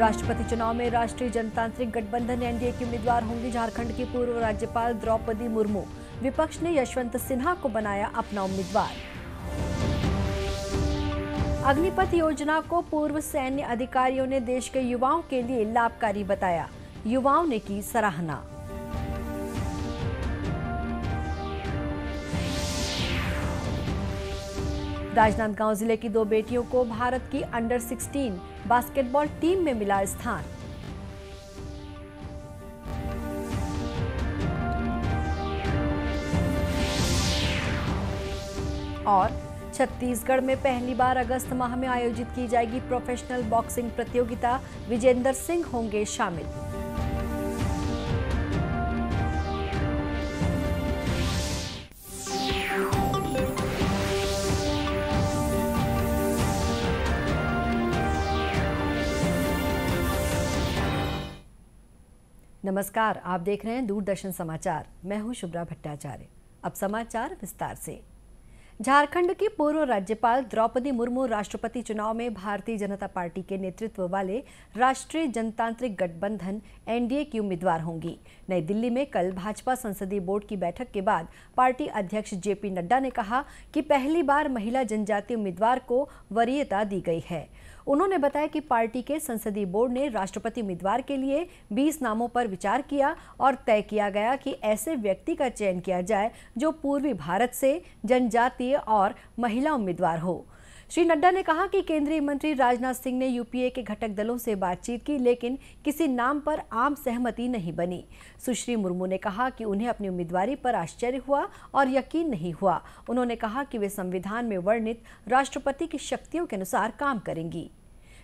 राष्ट्रपति चुनाव में राष्ट्रीय जनतांत्रिक गठबंधन एनडीए की उम्मीदवार होंगी झारखंड की पूर्व राज्यपाल द्रौपदी मुर्मू। विपक्ष ने यशवंत सिन्हा को बनाया अपना उम्मीदवार। अग्निपथ योजना को पूर्व सैन्य अधिकारियों ने देश के युवाओं के लिए लाभकारी बताया। युवाओं ने की सराहना। राजनांदगांव जिले की 2 बेटियों को भारत की अंडर 16 बास्केटबॉल टीम में मिला स्थान। और छत्तीसगढ़ में पहली बार अगस्त माह में आयोजित की जाएगी प्रोफेशनल बॉक्सिंग प्रतियोगिता। विजेंदर सिंह होंगे शामिल। नमस्कार, आप देख रहे हैं दूरदर्शन समाचार। मैं हूं शुभ्रा भट्टाचार्य। अब समाचार विस्तार से। झारखंड की पूर्व राज्यपाल द्रौपदी मुर्मू राष्ट्रपति चुनाव में भारतीय जनता पार्टी के नेतृत्व वाले राष्ट्रीय जनतांत्रिक गठबंधन एनडीए की उम्मीदवार होंगी। नई दिल्ली में कल भाजपा संसदीय बोर्ड की बैठक के बाद पार्टी अध्यक्ष जेपी नड्डा ने कहा कि पहली बार महिला जनजातीय उम्मीदवार को वरीयता दी गई है। उन्होंने बताया कि पार्टी के संसदीय बोर्ड ने राष्ट्रपति उम्मीदवार के लिए 20 नामों पर विचार किया और तय किया गया कि ऐसे व्यक्ति का चयन किया जाए जो पूर्वी भारत से जनजातीय और महिला उम्मीदवार हो। श्री नड्डा ने कहा कि केंद्रीय मंत्री राजनाथ सिंह ने यूपीए के घटक दलों से बातचीत की, लेकिन किसी नाम पर आम सहमति नहीं बनी। सुश्री मुर्मू ने कहा कि उन्हें अपनी उम्मीदवारी पर आश्चर्य हुआ और यकीन नहीं हुआ। उन्होंने कहा कि वे संविधान में वर्णित राष्ट्रपति की शक्तियों के अनुसार काम करेंगी।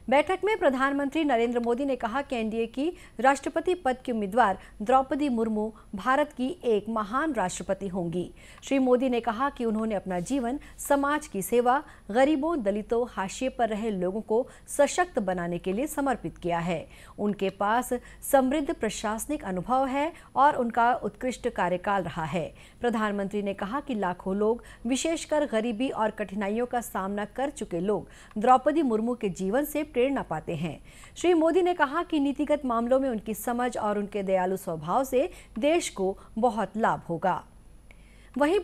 बैठक में प्रधानमंत्री नरेंद्र मोदी ने कहा कि एनडीए की राष्ट्रपति पद की उम्मीदवार द्रौपदी मुर्मू भारत की एक महान राष्ट्रपति होंगी। श्री मोदी ने कहा कि उन्होंने अपना जीवन समाज की सेवा, गरीबों, दलितों, हाशिए पर रहे लोगों को सशक्त बनाने के लिए समर्पित किया है। उनके पास समृद्ध प्रशासनिक अनुभव है और उनका उत्कृष्ट कार्यकाल रहा है। प्रधानमंत्री ने कहा कि लाखों लोग, विशेषकर गरीबी और कठिनाइयों का सामना कर चुके लोग द्रौपदी मुर्मू के जीवन से प्रेरणा पाते हैं। श्री मोदी ने कहा कि नीतिगत मामलों में उनकी समझ और उनके दयालु स्वभाव से देश को बहुत लाभ होगा। वहीं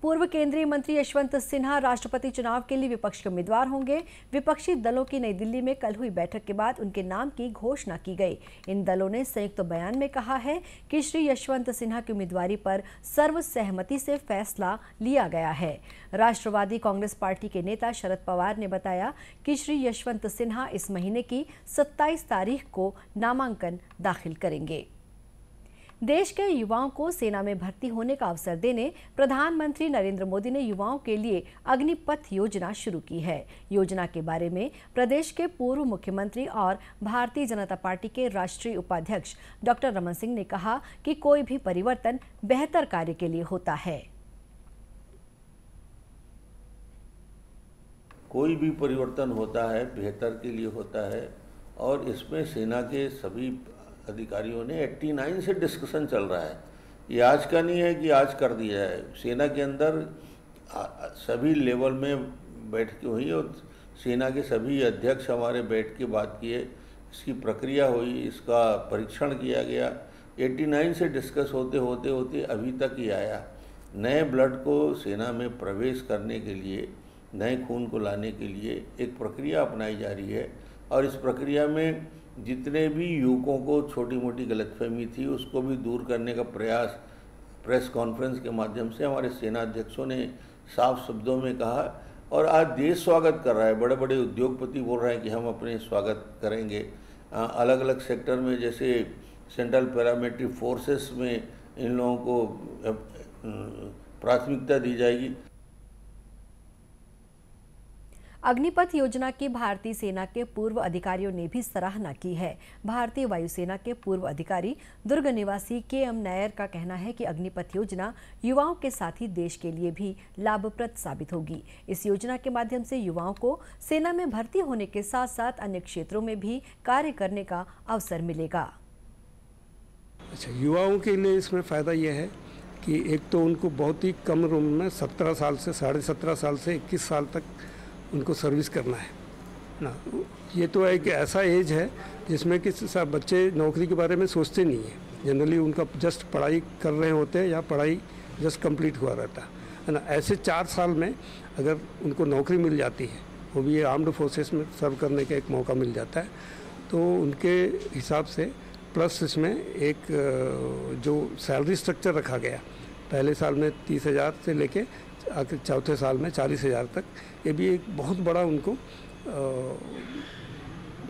पूर्व केंद्रीय मंत्री यशवंत सिन्हा राष्ट्रपति चुनाव के लिए विपक्ष के उम्मीदवार होंगे। विपक्षी दलों की नई दिल्ली में कल हुई बैठक के बाद उनके नाम की घोषणा की गई। इन दलों ने संयुक्त बयान में कहा है कि श्री यशवंत सिन्हा की उम्मीदवारी पर सर्वसहमति से फैसला लिया गया है। राष्ट्रवादी कांग्रेस पार्टी के नेता शरद पवार ने बताया कि श्री यशवंत सिन्हा इस महीने की 27 तारीख को नामांकन दाखिल करेंगे। देश के युवाओं को सेना में भर्ती होने का अवसर देने प्रधानमंत्री नरेंद्र मोदी ने युवाओं के लिए अग्निपथ योजना शुरू की है। योजना के बारे में प्रदेश के पूर्व मुख्यमंत्री और भारतीय जनता पार्टी के राष्ट्रीय उपाध्यक्ष डॉक्टर रमन सिंह ने कहा कि कोई भी परिवर्तन बेहतर कार्य के लिए होता है। कोई भी परिवर्तन होता है बेहतर के लिए होता है और इसमें सेना के सभी अधिकारियों ने 89 से डिस्कशन चल रहा है। ये आज का नहीं है कि आज कर दिया है। सेना के अंदर सभी लेवल में बैठकें हुई और सेना के सभी अध्यक्ष हमारे बैठ के बात किए, इसकी प्रक्रिया हुई, इसका परीक्षण किया गया। 89 से डिस्कस होते अभी तक ही आया। नए ब्लड को सेना में प्रवेश करने के लिए, नए खून को लाने के लिए एक प्रक्रिया अपनाई जा रही है और इस प्रक्रिया में जितने भी युवकों को छोटी मोटी गलतफहमी थी उसको भी दूर करने का प्रयास प्रेस कॉन्फ्रेंस के माध्यम से हमारे सेना अध्यक्षों ने साफ शब्दों में कहा और आज देश स्वागत कर रहा है। बड़े बड़े उद्योगपति बोल रहे हैं कि हम अपने स्वागत करेंगे। अलग अलग सेक्टर में जैसे सेंट्रल पैरामिलिट्री फोर्सेस में इन लोगों को प्राथमिकता दी जाएगी। अग्निपथ योजना की भारतीय सेना के पूर्व अधिकारियों ने भी सराहना की है। भारतीय वायुसेना के पूर्व अधिकारी दुर्ग निवासी KM नायर का कहना है कि अग्निपथ योजना युवाओं के साथ ही देश के लिए भी लाभप्रद साबित होगी। इस योजना के माध्यम से युवाओं को सेना में भर्ती होने के साथ साथ अन्य क्षेत्रों में भी कार्य करने का अवसर मिलेगा। अच्छा, युवाओं के लिए इसमें फ़ायदा यह है कि एक तो उनको बहुत ही कम उम्र में 17 साल से 17.5 साल से 21 साल तक उनको सर्विस करना है ना। ये तो एक ऐसा एज है जिसमें कि सब बच्चे नौकरी के बारे में सोचते नहीं हैं। जनरली उनका जस्ट पढ़ाई कर रहे होते हैं या पढ़ाई जस्ट कंप्लीट हुआ रहता है ना। ऐसे 4 साल में अगर उनको नौकरी मिल जाती है, वो भी आर्म्ड फोर्सेस में सर्व करने का एक मौका मिल जाता है, तो उनके हिसाब से प्लस इसमें एक जो सैलरी स्ट्रक्चर रखा गया, पहले साल में 30,000 से लेके चौथे साल में 40,000 तक, ये भी एक बहुत बड़ा उनको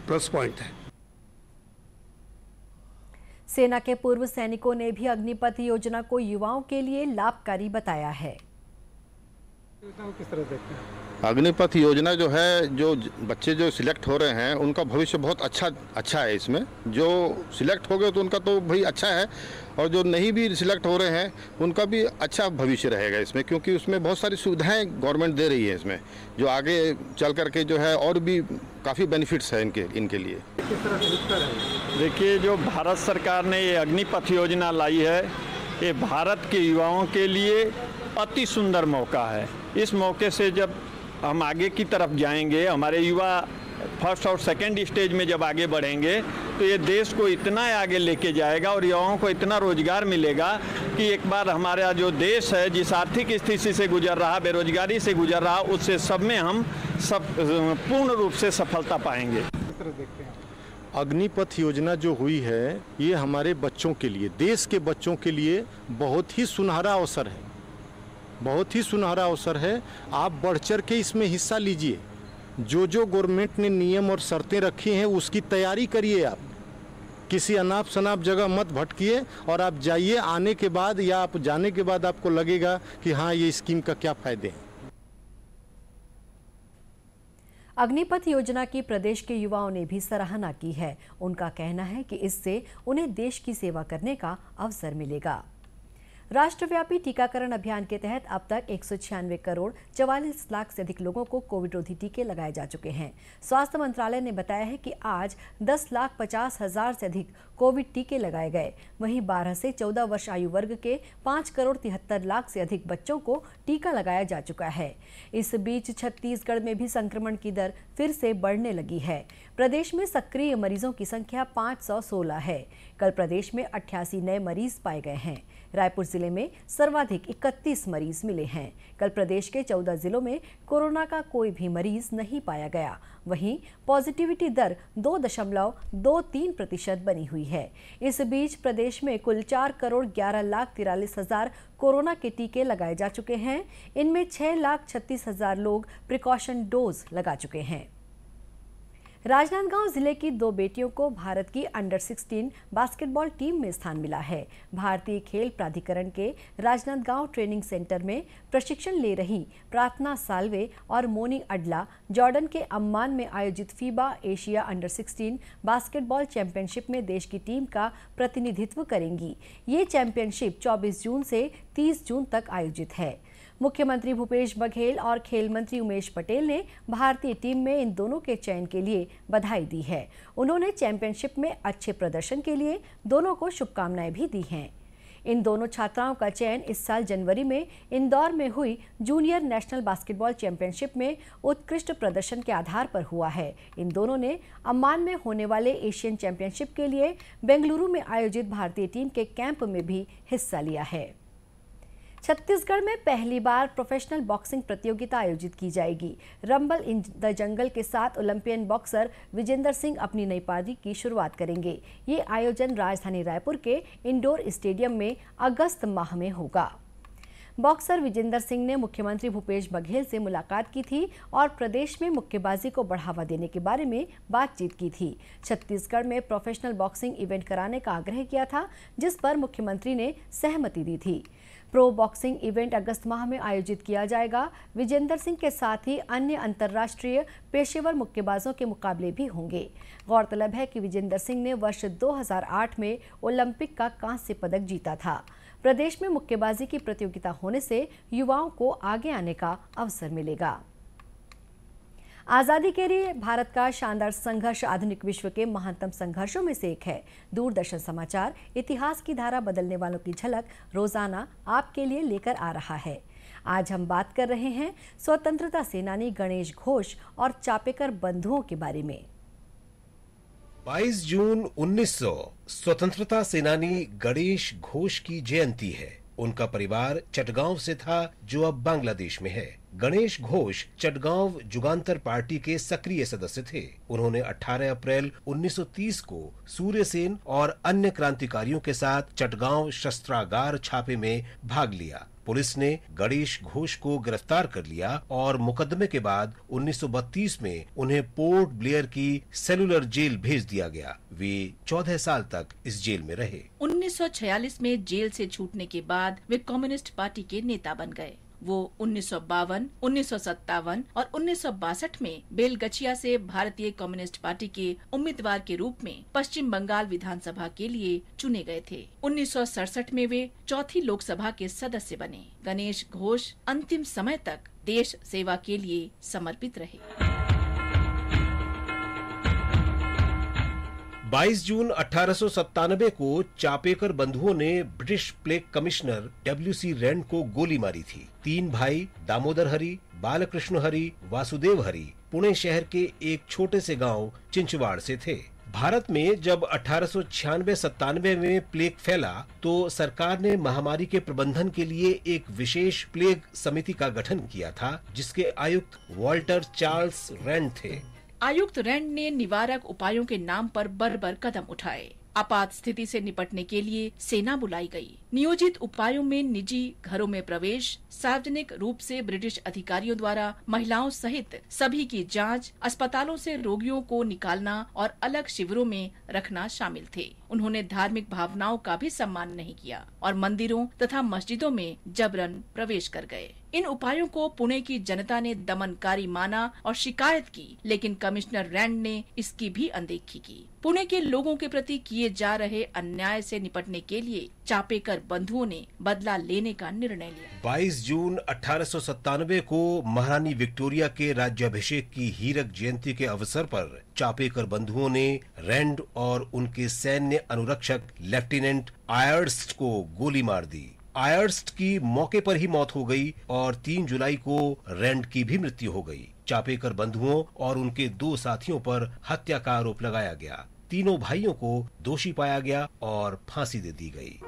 प्लस पॉइंट है। सेना के पूर्व सैनिकों ने भी अग्निपथ योजना को युवाओं के लिए लाभकारी बताया है। किस तरह देखते हैं? अग्निपथ योजना जो है, जो बच्चे जो सिलेक्ट हो रहे हैं उनका भविष्य बहुत अच्छा है। इसमें जो सिलेक्ट हो गए तो उनका तो भाई अच्छा है, और जो नहीं भी सिलेक्ट हो रहे हैं उनका भी अच्छा भविष्य रहेगा इसमें, क्योंकि उसमें बहुत सारी सुविधाएं गवर्नमेंट दे रही है इसमें, जो आगे चल करके जो है और भी काफ़ी बेनिफिट्स है इनके लिए। किस तरह से दिखता है? देखिए, जो भारत सरकार ने ये अग्निपथ योजना लाई है, ये भारत के युवाओं के लिए अति सुंदर मौका है। इस मौके से जब हम आगे की तरफ जाएंगे, हमारे युवा फर्स्ट और सेकंड स्टेज में जब आगे बढ़ेंगे, तो ये देश को इतना आगे लेके जाएगा और युवाओं को इतना रोजगार मिलेगा कि एक बार हमारा जो देश है, जिस आर्थिक स्थिति से गुजर रहा, बेरोजगारी से गुजर रहा, उससे सब में हम सब पूर्ण रूप से सफलता पाएंगे। अग्निपथ योजना जो हुई है, ये हमारे बच्चों के लिए, देश के बच्चों के लिए बहुत ही सुनहरा अवसर है, बहुत ही सुनहरा अवसर है। आप बढ़ चढ़ के इसमें हिस्सा लीजिए। जो गवर्नमेंट ने नियम और शर्तें रखी हैं उसकी तैयारी करिए। आप किसी अनाप शनाप जगह मत भटकिए और आप जाइए। आने के बाद या आप जाने के बाद आपको लगेगा कि हाँ, ये स्कीम का क्या फायदे हैं। अग्निपथ योजना की प्रदेश के युवाओं ने भी सराहना की है। उनका कहना है कि इससे उन्हें देश की सेवा करने का अवसर मिलेगा। राष्ट्रव्यापी टीकाकरण अभियान के तहत अब तक 196 करोड़ 44 लाख से अधिक लोगों को कोविड रोधी टीके लगाए जा चुके हैं। स्वास्थ्य मंत्रालय ने बताया है कि आज 10,50,000 से अधिक कोविड टीके लगाए गए। वहीं 12 से 14 वर्ष आयु वर्ग के 5 करोड़ 73 लाख से अधिक बच्चों को टीका लगाया जा चुका है। इस बीच छत्तीसगढ़ में भी संक्रमण की दर फिर से बढ़ने लगी है। प्रदेश में सक्रिय मरीजों की संख्या 516 है। कल प्रदेश में 88 नए मरीज पाए गए हैं। रायपुर जिले में सर्वाधिक 31 मरीज मिले हैं। कल प्रदेश के 14 जिलों में कोरोना का कोई भी मरीज नहीं पाया गया। वहीं पॉजिटिविटी दर 2.23% बनी हुई है। इस बीच प्रदेश में कुल 4 करोड़ 11 लाख 43 हजार कोरोना के टीके लगाए जा चुके हैं। इनमें 6 लाख 36 हजार लोग प्रिकॉशन डोज लगा चुके हैं। राजनांदगांव जिले की 2 बेटियों को भारत की अंडर 16 बास्केटबॉल टीम में स्थान मिला है। भारतीय खेल प्राधिकरण के राजनांदगांव ट्रेनिंग सेंटर में प्रशिक्षण ले रही प्रार्थना साल्वे और मोनी अडला जॉर्डन के अम्मान में आयोजित FIBA Asia under 16 basketball championship में देश की टीम का प्रतिनिधित्व करेंगी। ये चैंपियनशिप 24 जून से 30 जून तक आयोजित है। मुख्यमंत्री भूपेश बघेल और खेल मंत्री उमेश पटेल ने भारतीय टीम में इन दोनों के चयन के लिए बधाई दी है। उन्होंने चैंपियनशिप में अच्छे प्रदर्शन के लिए दोनों को शुभकामनाएं भी दी हैं। इन दोनों छात्राओं का चयन इस साल जनवरी में इंदौर में हुई जूनियर नेशनल बास्केटबॉल चैंपियनशिप में उत्कृष्ट प्रदर्शन के आधार पर हुआ है। इन दोनों ने अम्मान में होने वाले एशियन चैंपियनशिप के लिए बेंगलुरु में आयोजित भारतीय टीम के कैंप में भी हिस्सा लिया है। छत्तीसगढ़ में पहली बार प्रोफेशनल बॉक्सिंग प्रतियोगिता आयोजित की जाएगी। रंबल इन द जंगल के साथ ओलंपियन बॉक्सर विजेंदर सिंह अपनी नई पारी की शुरुआत करेंगे। ये आयोजन राजधानी रायपुर के इंडोर स्टेडियम में अगस्त माह में होगा। बॉक्सर विजेंदर सिंह ने मुख्यमंत्री भूपेश बघेल से मुलाकात की थी और प्रदेश में मुक्केबाजी को बढ़ावा देने के बारे में बातचीत की थी। छत्तीसगढ़ में प्रोफेशनल बॉक्सिंग इवेंट कराने का आग्रह किया था, जिस पर मुख्यमंत्री ने सहमति दी थी। प्रो बॉक्सिंग इवेंट अगस्त माह में आयोजित किया जाएगा। विजेंदर सिंह के साथ ही अन्य अंतर्राष्ट्रीय पेशेवर मुक्केबाजों के मुकाबले भी होंगे। गौरतलब है कि विजेंदर सिंह ने वर्ष 2008 में ओलंपिक का कांस्य पदक जीता था। प्रदेश में मुक्केबाजी की प्रतियोगिता होने से युवाओं को आगे आने का अवसर मिलेगा। आजादी के लिए भारत का शानदार संघर्ष आधुनिक विश्व के महानतम संघर्षों में से एक है। दूरदर्शन समाचार इतिहास की धारा बदलने वालों की झलक रोजाना आपके लिए लेकर आ रहा है। आज हम बात कर रहे हैं स्वतंत्रता सेनानी गणेश घोष और चापेकर बंधुओं के बारे में। 22 जून 1900 स्वतंत्रता सेनानी गणेश घोष की जयंती है। उनका परिवार चटगांव से था, जो अब बांग्लादेश में है। गणेश घोष चटगांव जुगांतर पार्टी के सक्रिय सदस्य थे। उन्होंने 18 अप्रैल 1930 को सूर्य सेन और अन्य क्रांतिकारियों के साथ चटगांव शस्त्रागार छापे में भाग लिया। पुलिस ने गणेश घोष को गिरफ्तार कर लिया और मुकदमे के बाद 1932 में उन्हें पोर्ट ब्लेयर की सेलुलर जेल भेज दिया गया। वे 14 साल तक इस जेल में रहे। 1946 में जेल से छूटने के बाद वे कम्युनिस्ट पार्टी के नेता बन गए। वो 1952, 1957 और 1962 में बेलगछिया से भारतीय कम्युनिस्ट पार्टी के उम्मीदवार के रूप में पश्चिम बंगाल विधानसभा के लिए चुने गए थे। 1967 में वे चौथी लोकसभा के सदस्य बने। गणेश घोष अंतिम समय तक देश सेवा के लिए समर्पित रहे। 22 जून 1897 को चापेकर बंधुओं ने British plague commissioner W.C. Rand को गोली मारी थी। 3 भाई दामोदर हरि, बालकृष्ण हरि, वासुदेव हरि पुणे शहर के एक छोटे से गांव चिंचवाड़ से थे। भारत में जब 1896-97 में प्लेग फैला तो सरकार ने महामारी के प्रबंधन के लिए एक विशेष प्लेग समिति का गठन किया था, जिसके आयुक्त वॉल्टर चार्ल्स रैंड थे। आयुक्त रैंड ने निवारक उपायों के नाम पर बर्बर कदम उठाए। आपात स्थिति से निपटने के लिए सेना बुलाई गई। नियोजित उपायों में निजी घरों में प्रवेश, सार्वजनिक रूप से ब्रिटिश अधिकारियों द्वारा महिलाओं सहित सभी की जांच, अस्पतालों से रोगियों को निकालना और अलग शिविरों में रखना शामिल थे। उन्होंने धार्मिक भावनाओं का भी सम्मान नहीं किया और मंदिरों तथा मस्जिदों में जबरन प्रवेश कर गए। इन उपायों को पुणे की जनता ने दमनकारी माना और शिकायत की, लेकिन कमिश्नर रैंड ने इसकी भी अनदेखी की। पुणे के लोगों के प्रति किए जा रहे अन्याय से निपटने के लिए चापेकर बंधुओं ने बदला लेने का निर्णय लिया। 22 जून 1897 को महारानी विक्टोरिया के राज्याभिषेक की हीरक जयंती के अवसर पर चापेकर बंधुओं ने रैंड और उनके सैन्य अनुरक्षक लेफ्टिनेंट आयर्स्ट को गोली मार दी। आयर्स्ट की मौके पर ही मौत हो गई और 3 जुलाई को रैंड की भी मृत्यु हो गई। चापेकर बंधुओं और उनके 2 साथियों पर हत्या का आरोप लगाया गया। तीनों भाइयों को दोषी पाया गया और फांसी दे दी गई।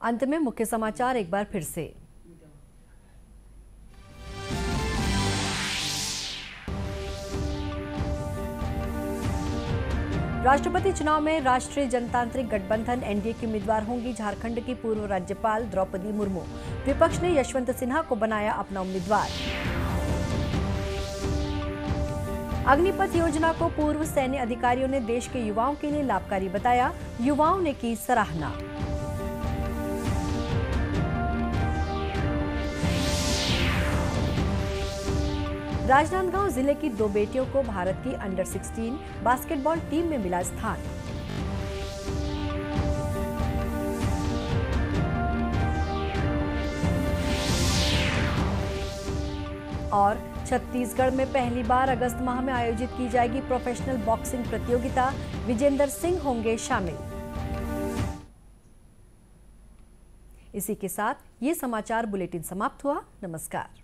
अंत में मुख्य समाचार एक बार फिर से। राष्ट्रपति चुनाव में राष्ट्रीय जनतांत्रिक गठबंधन एनडीए की उम्मीदवार होंगी झारखंड की पूर्व राज्यपाल द्रौपदी मुर्मू। विपक्ष ने यशवंत सिन्हा को बनाया अपना उम्मीदवार। अग्निपथ योजना को पूर्व सैन्य अधिकारियों ने देश के युवाओं के लिए लाभकारी बताया। युवाओं ने की सराहना। राजनांदगांव जिले की 2 बेटियों को भारत की अंडर 16 बास्केटबॉल टीम में मिला स्थान। और छत्तीसगढ़ में पहली बार अगस्त माह में आयोजित की जाएगी प्रोफेशनल बॉक्सिंग प्रतियोगिता। विजेंदर सिंह होंगे शामिल। इसी के साथ ये समाचार बुलेटिन समाप्त हुआ। नमस्कार।